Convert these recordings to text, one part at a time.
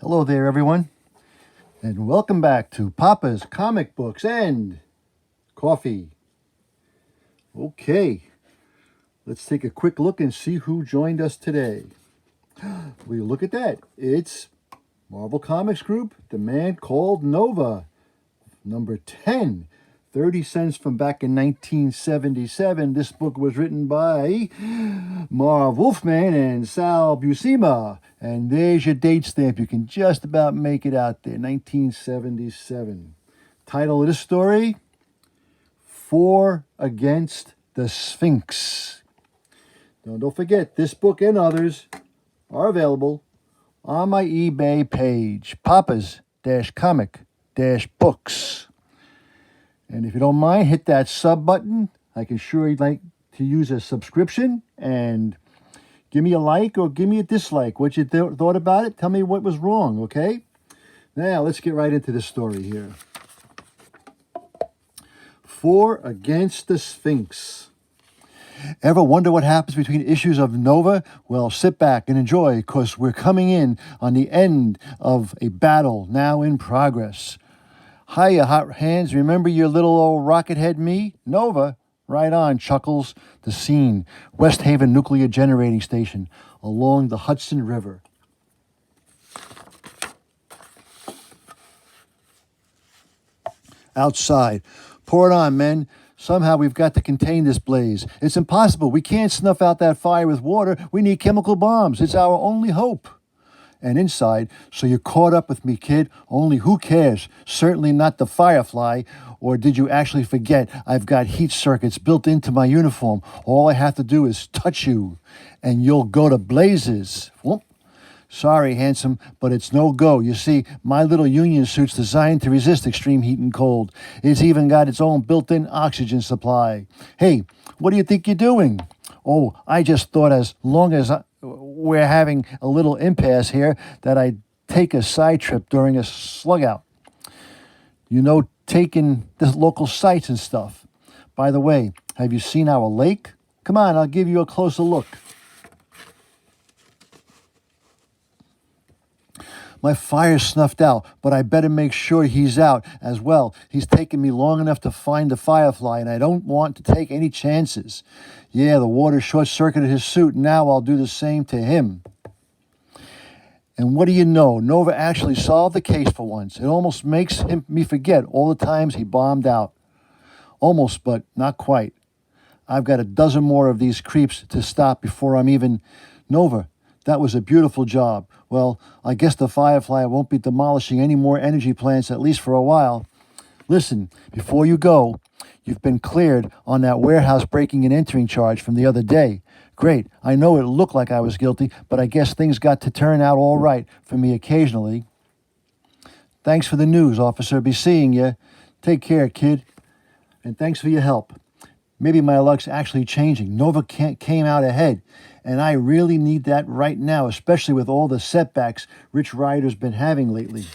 Hello there, everyone, and welcome back to Papa's Comic Books and Coffee. Okay, let's take a quick look and see who joined us today. Will you look at that? It's Marvel Comics Group, The Man Called Nova, number 10. 30 cents from back in 1977. This book was written by Marv Wolfman and Sal Buscema. And there's your date stamp. You can just about make it out there. 1977. Title of this story, Four Against the Sphinx. Now, don't forget, this book and others are available on my eBay page, papas-comic-books. And if you don't mind, hit that sub button. I can sure you'd like to use a subscription and give me a like or give me a dislike. What you thought about it? Tell me what was wrong, okay? Now, let's get right into the story here. Four Against the Sphinx. Ever wonder what happens between issues of Nova? Well, sit back and enjoy, because we're coming in on the end of a battle now in progress. Hiya, hot hands. Remember your little old rocket head me? Nova. Right on, chuckles. The scene. West Haven Nuclear Generating Station along the Hudson River. Outside. Pour it on, men. Somehow we've got to contain this blaze. It's impossible. We can't snuff out that fire with water. We need chemical bombs. It's our only hope. And inside, so you're caught up with me, kid. Only who cares? Certainly not the Firefly. Or did you actually forget I've got heat circuits built into my uniform? All I have to do is touch you, and you'll go to blazes. Whoop. Sorry, handsome, but it's no go. You see, my little union suit's designed to resist extreme heat and cold. It's even got its own built-in oxygen supply. Hey, what do you think you're doing? Oh, I just thought as long as we're having a little impasse here that I'd take a side trip during a slug out. You know, taking the local sites and stuff. By the way, have you seen our lake? Come on, I'll give you a closer look. My fire's snuffed out, but I better make sure he's out as well. He's taken me long enough to find the Firefly, and I don't want to take any chances. Yeah, the water short-circuited his suit, and now I'll do the same to him. And what do you know? Nova actually solved the case for once. It almost makes me forget all the times he bombed out. Almost, but not quite. I've got a dozen more of these creeps to stop before I'm even... Nova, that was a beautiful job. Well, I guess the Firefly won't be demolishing any more energy plants, at least for a while. Listen, before you go, you've been cleared on that warehouse breaking and entering charge from the other day. Great. I know it looked like I was guilty, but I guess things got to turn out all right for me occasionally. Thanks for the news, officer. Be seeing you. Take care, kid. And thanks for your help. Maybe my luck's actually changing. Nova came out ahead, and I really need that right now, especially with all the setbacks Rich Rider's been having lately.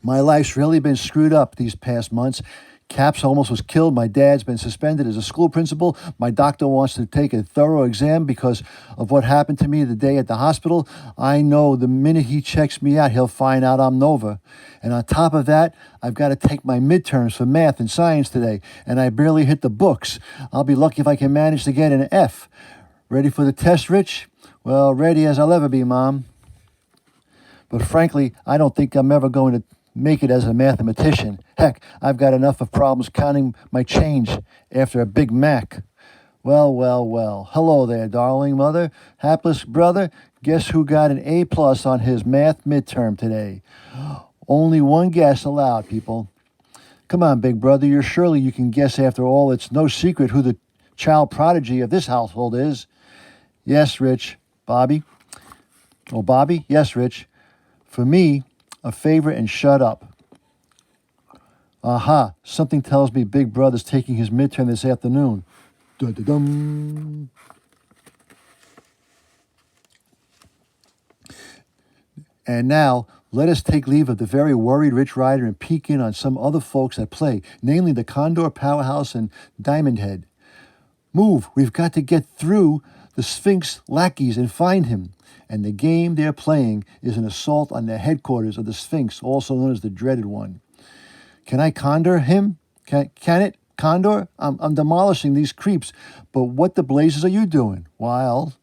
My life's really been screwed up these past months. Caps almost was killed. My dad's been suspended as a school principal. My doctor wants to take a thorough exam because of what happened to me the day at the hospital. I know the minute he checks me out, he'll find out I'm Nova. And on top of that, I've got to take my midterms for math and science today, and I barely hit the books. I'll be lucky if I can manage to get an F. Ready for the test, Rich? Well, ready as I'll ever be, Mom. But frankly, I don't think I'm ever going to make it as a mathematician. Heck, I've got enough of problems counting my change after a Big Mac. Well, well, well. Hello there, darling mother. Hapless brother, guess who got an A+ on his math midterm today? Only one guess allowed, people. Come on, big brother, surely you can guess after all. It's no secret who the child prodigy of this household is. Yes, Rich. Bobby? Oh, Bobby? Yes, Rich. For me, a favor and shut up. Aha, something tells me Big Brother's taking his midterm this afternoon. Dun-dun-dun. And now, Let us take leave of the very worried Rich Rider and peek in on some other folks at play, namely the Condor Powerhouse and Diamond Head. Move, we've got to get through the Sphinx lackeys and find him. And the game they're playing is an assault on the headquarters of the Sphinx, also known as the Dreaded One. Can I condor him? Can it, Condor? I'm demolishing these creeps, but what the blazes are you doing? Well,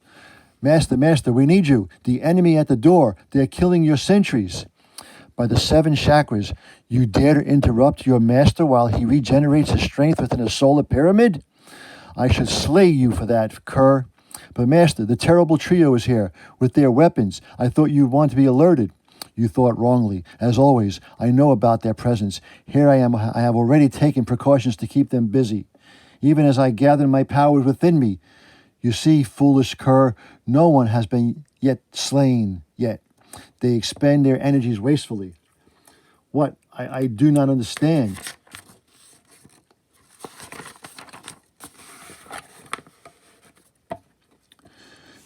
Master, we need you. The enemy at the door. They're killing your sentries. By the 7 chakras, you dare to interrupt your master while he regenerates his strength within a solar pyramid? I should slay you for that, cur. But Master, the terrible trio is here, with their weapons. I thought you'd want to be alerted. You thought wrongly. As always, I know about their presence. Here I am. I have already taken precautions to keep them busy, even as I gather my powers within me. You see, foolish cur, no one has been yet slain yet. They expend their energies wastefully. What? I do not understand.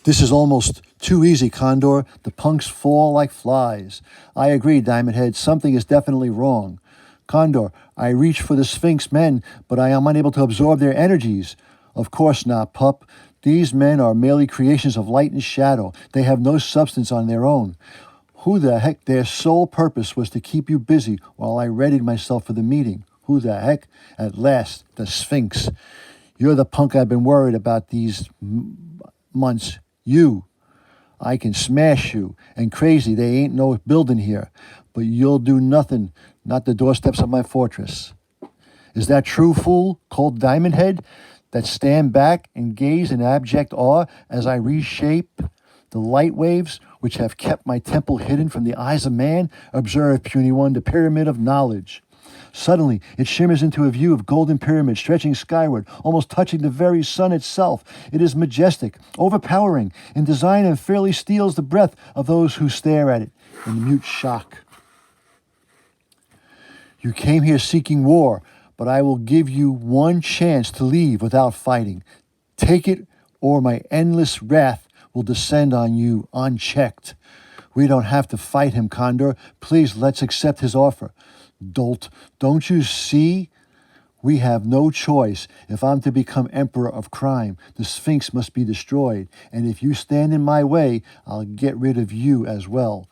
This is almost too easy, Condor. The punks fall like flies. I agree, Diamond Head. Something is definitely wrong. Condor, I reach for the Sphinx men, but I am unable to absorb their energies. Of course not, pup. These men are merely creations of light and shadow. They have no substance on their own. Who the heck? Their sole purpose was to keep you busy while I readied myself for the meeting. Who the heck? At last, the Sphinx. You're the punk I've been worried about these months. You. I can smash you. And crazy, they ain't no building here. But you'll do nothing, not the doorsteps of my fortress. Is that true, fool, called Diamond Head, that stand back and gaze in abject awe as I reshape the light waves which have kept my temple hidden from the eyes of man? Observe, puny one, the pyramid of knowledge. Suddenly, it shimmers into a view of golden pyramid stretching skyward, almost touching the very sun itself. It is majestic, overpowering in design, and fairly steals the breath of those who stare at it in mute shock. You came here seeking war, but I will give you one chance to leave without fighting. Take it, or my endless wrath will descend on you unchecked. We don't have to fight him, Condor. Please, let's accept his offer. Dolt, don't you see? We have no choice. If I'm to become emperor of crime, the Sphinx must be destroyed. And if you stand in my way, I'll get rid of you as well.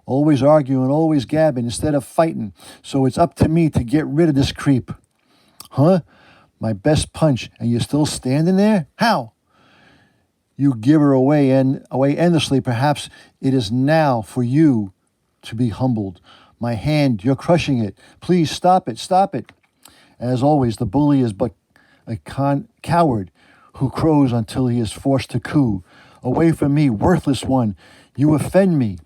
Always arguing, always gabbing instead of fighting. So it's up to me to get rid of this creep. Huh? My best punch, and you're still standing there? How? You give her away endlessly. Perhaps it is now for you to be humbled. My hand, you're crushing it. Please stop it, stop it. As always, the bully is but a coward who crows until he is forced to coo. Away from me, worthless one. You offend me.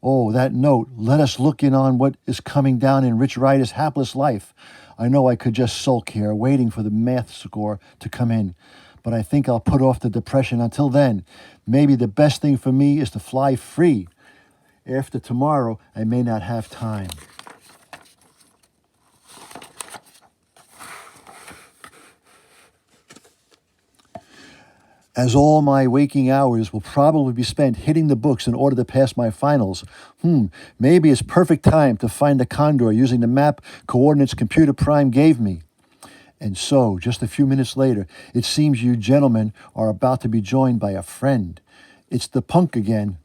Oh, that note. Let us look in on what is coming down in Rich Rider's hapless life. I know I could just sulk here, waiting for the math score to come in. But I think I'll put off the depression until then. Maybe the best thing for me is to fly free. After tomorrow, I may not have time. As all my waking hours will probably be spent hitting the books in order to pass my finals, maybe it's perfect time to find the Condor using the map coordinates Computer Prime gave me. And so, just a few minutes later, it seems you gentlemen are about to be joined by a friend. It's the punk again.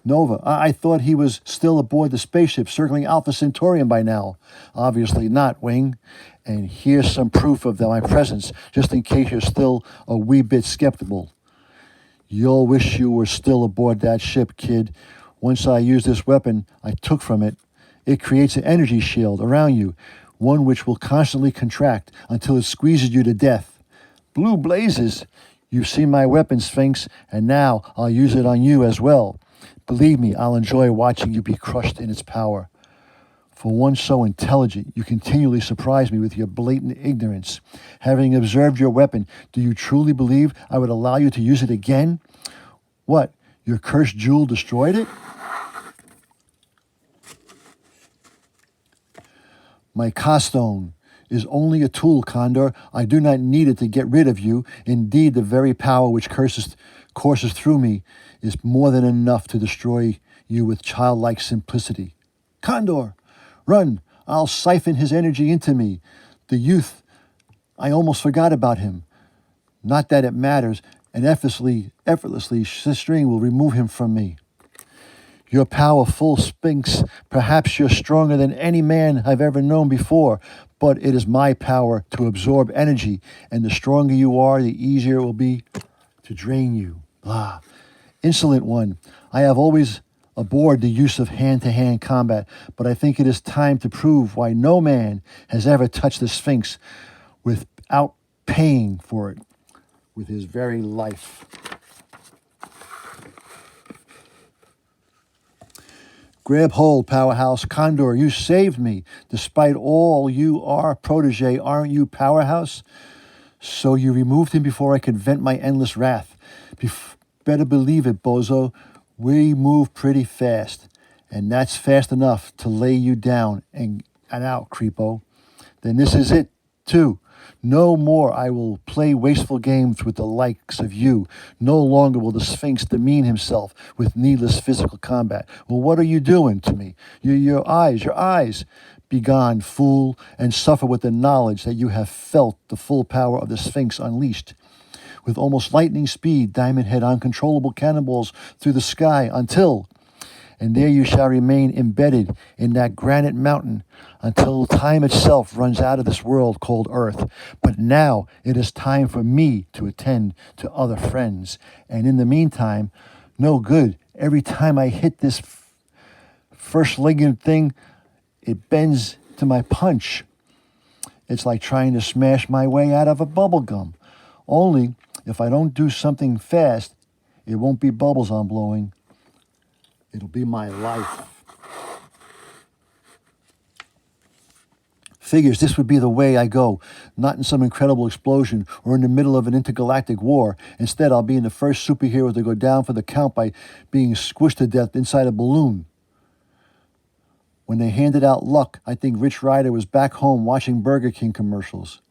Nova, I thought he was still aboard the spaceship circling Alpha Centaurian by now. Obviously not, Wing. And here's some proof of my presence, just in case you're still a wee bit skeptical. You'll wish you were still aboard that ship, kid. Once I use this weapon I took from it, it creates an energy shield around you, one which will constantly contract until it squeezes you to death. Blue blazes! You've seen my weapon, Sphinx, and now I'll use it on you as well. Believe me, I'll enjoy watching you be crushed in its power. For one so intelligent, you continually surprise me with your blatant ignorance. Having observed your weapon, do you truly believe I would allow you to use it again? What, your cursed jewel destroyed it? My Castone is only a tool, Condor. I do not need it to get rid of you. Indeed, the very power which courses through me is more than enough to destroy you with childlike simplicity. Condor, run! I'll siphon his energy into me. The youth, I almost forgot about him. Not that it matters, and effortlessly, string will remove him from me. You're powerful, Sphinx. Perhaps you're stronger than any man I've ever known before, but it is my power to absorb energy, and the stronger you are, the easier it will be to drain you. Blah. Insolent one, I have always abhorred the use of hand-to-hand combat, but I think it is time to prove why no man has ever touched the Sphinx without paying for it with his very life. Grab hold, powerhouse. Condor, you saved me. Despite all you are, protege, aren't you powerhouse? So you removed him before I could vent my endless wrath. Better believe it, bozo. We move pretty fast. And that's fast enough to lay you down and out, creepo. Then this is it, too. No more I will play wasteful games with the likes of you. No longer will the Sphinx demean himself with needless physical combat. Well, what are you doing to me? Your eyes. Begone, fool, and suffer with the knowledge that you have felt the full power of the Sphinx unleashed. With almost lightning speed, Diamond Head uncontrollable cannonballs through the sky until... And there you shall remain embedded in that granite mountain until time itself runs out of this world called Earth. But now it is time for me to attend to other friends. And in the meantime, no good. Every time I hit this first-legged thing, it bends to my punch. It's like trying to smash my way out of a bubble gum. Only, if I don't do something fast, it won't be bubbles I'm blowing. It'll be my life. Figures this would be the way I go, not in some incredible explosion or in the middle of an intergalactic war. Instead, I'll be in the first superhero to go down for the count by being squished to death inside a balloon. When they handed out luck, I think Rich Rider was back home watching Burger King commercials.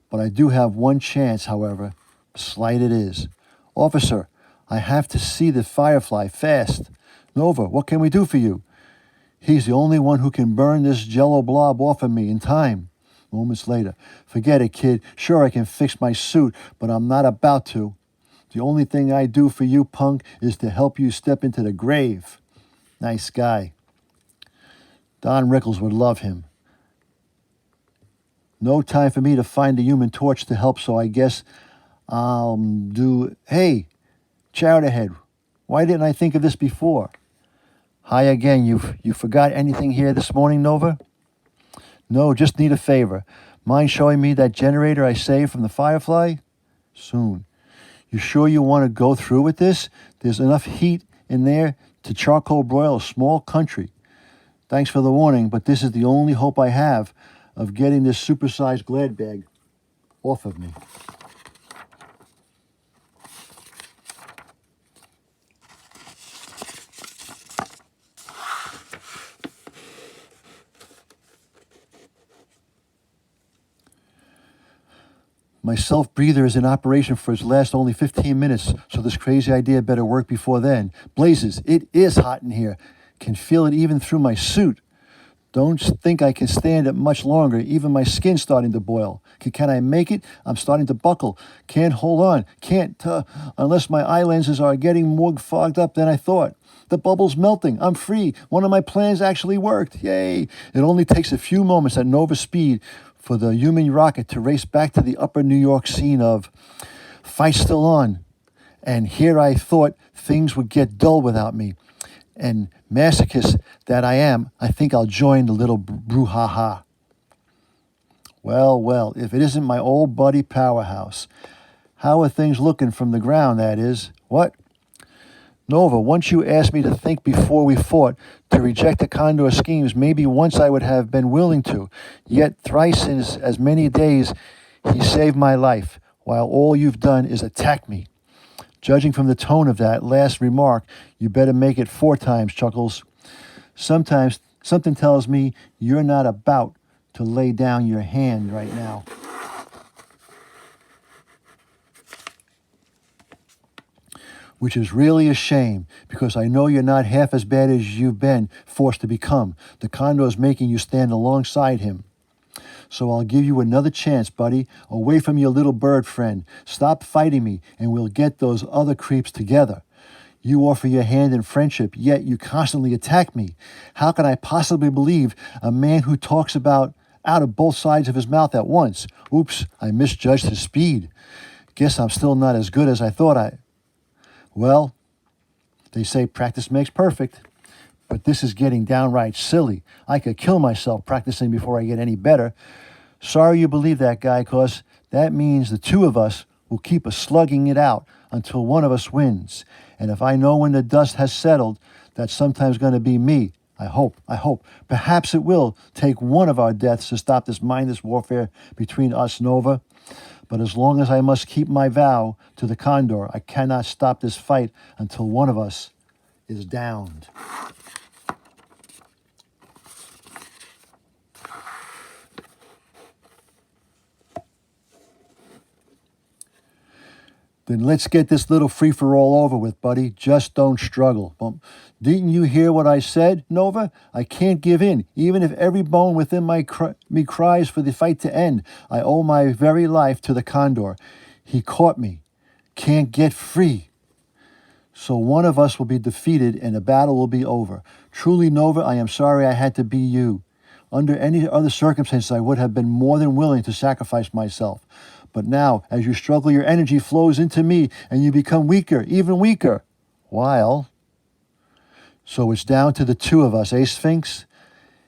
But I do have one chance, however, slight it is. Officer, I have to see the Firefly fast. Nova, what can we do for you? He's the only one who can burn this jello blob off of me in time. Moments later, forget it, kid. Sure, I can fix my suit, but I'm not about to. The only thing I do for you, punk, is to help you step into the grave. Nice guy. Don Rickles would love him. No time for me to find a Human Torch to help, so I guess I'll do... Hey, Chowder Head, why didn't I think of this before? Hi again. You forgot anything here this morning, Nova? No, just need a favor. Mind showing me that generator I saved from the Firefly? Soon. You sure you want to go through with this? There's enough heat in there to charcoal broil a small country. Thanks for the warning, but this is the only hope I have of getting this supersized Glad bag off of me. My self-breather is in operation for its last only 15 minutes, so this crazy idea better work before then. Blazes, it is hot in here. Can feel it even through my suit. Don't think I can stand it much longer. Even my skin's starting to boil. Can I make it? I'm starting to buckle. Can't hold on. Can't, unless my eye lenses are getting more fogged up than I thought. The bubble's melting. I'm free. One of my plans actually worked. Yay. It only takes a few moments at Nova speed for the human rocket to race back to the upper New York scene of fight still on. And here I thought things would get dull without me. And masochist that I am, I think I'll join the little brouhaha. Well, if it isn't my old buddy Powerhouse. How are things looking from the ground, that is? What? Nova, once you asked me to think before we fought, to reject the Condor schemes, maybe once I would have been willing to. Yet thrice in as many days, he saved my life, while all you've done is attack me. Judging from the tone of that last remark, you better make it 4 times, Chuckles. Sometimes something tells me you're not about to lay down your hand right now. which is really a shame because I know you're not half as bad as you've been forced to become. The condor is making you stand alongside him. So I'll give you another chance, buddy. Away from your little bird friend. Stop fighting me, and we'll get those other creeps together. You offer your hand in friendship, yet you constantly attack me. How can I possibly believe a man who talks about out of both sides of his mouth at once? Oops, I misjudged his speed. Guess I'm still not as good as I thought. Well, they say practice makes perfect, but this is getting downright silly. I could kill myself practicing before I get any better. Sorry you believe that, guy, cause that means the two of us will keep slugging it out until one of us wins. And if I know when the dust has settled, that's sometimes going to be me. I hope. Perhaps it will take one of our deaths to stop this mindless warfare between us, Nova. But as long as I must keep my vow to the condor, I cannot stop this fight until one of us is downed. Then let's get this little free-for-all over with, buddy. Just don't struggle. Didn't you hear what I said, Nova? I can't give in, even if every bone within me cries for the fight to end. I owe my very life to the condor. He caught me. Can't get free. So one of us will be defeated and the battle will be over. Truly, Nova, I am sorry I had to be you. Under any other circumstances, I would have been more than willing to sacrifice myself. But now, as you struggle, your energy flows into me, and you become weaker, even weaker. So it's down to the two of us, eh, Sphinx?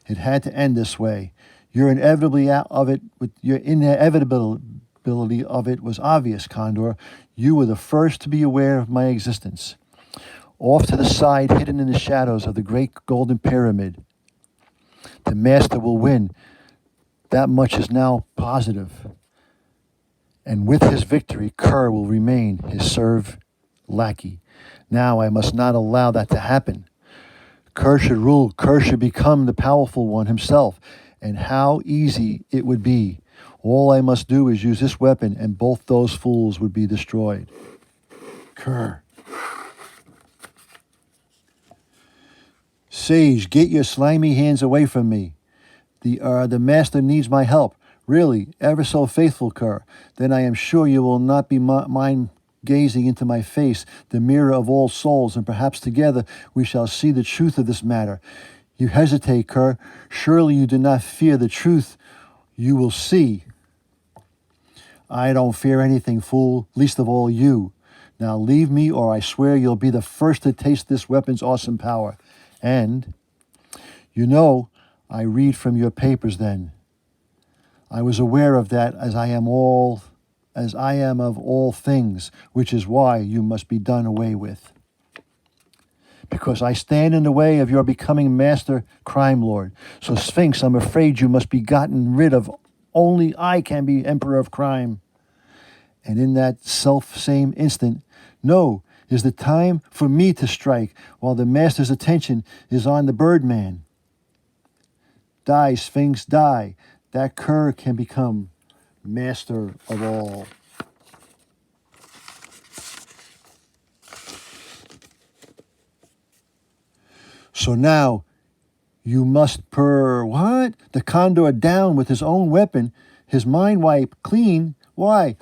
It had to end this way. Your inevitability of it was obvious, Condor. You were the first to be aware of my existence. Off to the side, hidden in the shadows of the great golden pyramid, the master will win. That much is now positive. And with his victory, Kerr will remain his served lackey. Now I must not allow that to happen. Kerr should rule. Kerr should become the powerful one himself. And how easy it would be. All I must do is use this weapon, and both those fools would be destroyed. Kerr. Sage, get your slimy hands away from me. The master needs my help. Really, ever so faithful, Kerr. Then I am sure you will not be mind gazing into my face, the mirror of all souls, and perhaps together we shall see the truth of this matter. You hesitate, Kerr. Surely you do not fear the truth you will see. I don't fear anything, fool, least of all you. Now leave me, or I swear you'll be the first to taste this weapon's awesome power. And, you know, I read from your papers then. I was aware of that as I am of all things, which is why you must be done away with. Because I stand in the way of your becoming master crime lord. So Sphinx, I'm afraid you must be gotten rid of. Only I can be emperor of crime. And in that self-same instant, no, is the time for me to strike while the master's attention is on the Birdman. Die, Sphinx, die. That Kerr can become master of all. So now you must what? The condor down with his own weapon, his mind wiped clean. Why,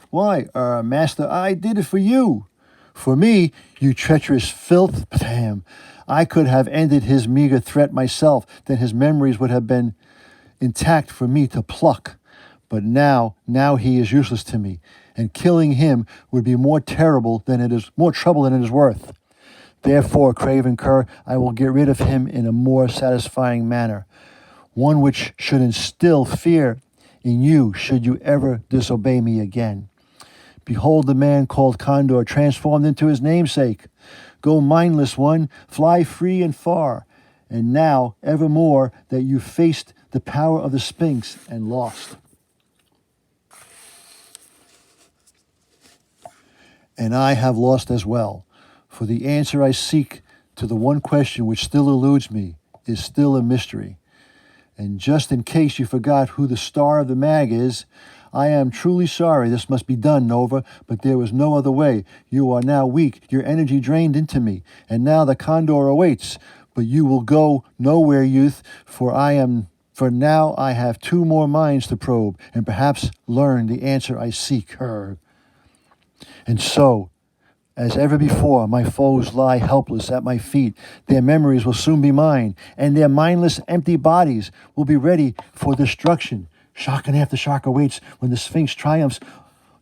master, I did it for you. For me, you treacherous filth, damn. I could have ended his meager threat myself, then his memories would have been intact for me to pluck. But now he is useless to me, and killing him would be more trouble than it is worth. Therefore, Craven Kerr, I will get rid of him in a more satisfying manner, one which should instill fear in you should you ever disobey me again. Behold the man called Condor transformed into his namesake. Go mindless one, fly free and far, and now evermore that you faced the power of the Sphinx and lost. And I have lost as well, for the answer I seek to the one question which still eludes me is still a mystery. And just in case you forgot who the star of the mag is, I am truly sorry this must be done, Nova, but there was no other way. You are now weak, your energy drained into me, and now the condor awaits. But you will go nowhere, youth, for now I have 2 more minds to probe, and perhaps learn the answer I seek. Her. And so, as ever before, my foes lie helpless at my feet. Their memories will soon be mine, and their mindless, empty bodies will be ready for destruction. Shock and aftershock awaits when the Sphinx triumphs.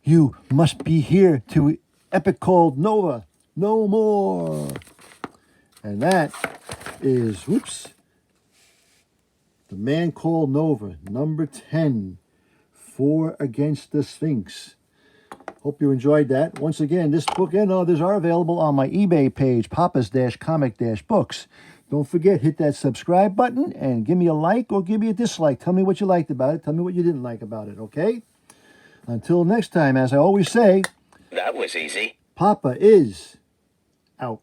You must be here to epic called Nova. No more. And that is, The Man Called Nova, number 10, 4 Against the Sphinx. Hope you enjoyed that. Once again, this book and others are available on my eBay page, Papa's-Comic-Books. Don't forget, hit that subscribe button and give me a like or give me a dislike. Tell me what you liked about it. Tell me what you didn't like about it, okay? Until next time, as I always say, that was easy. Papa is out.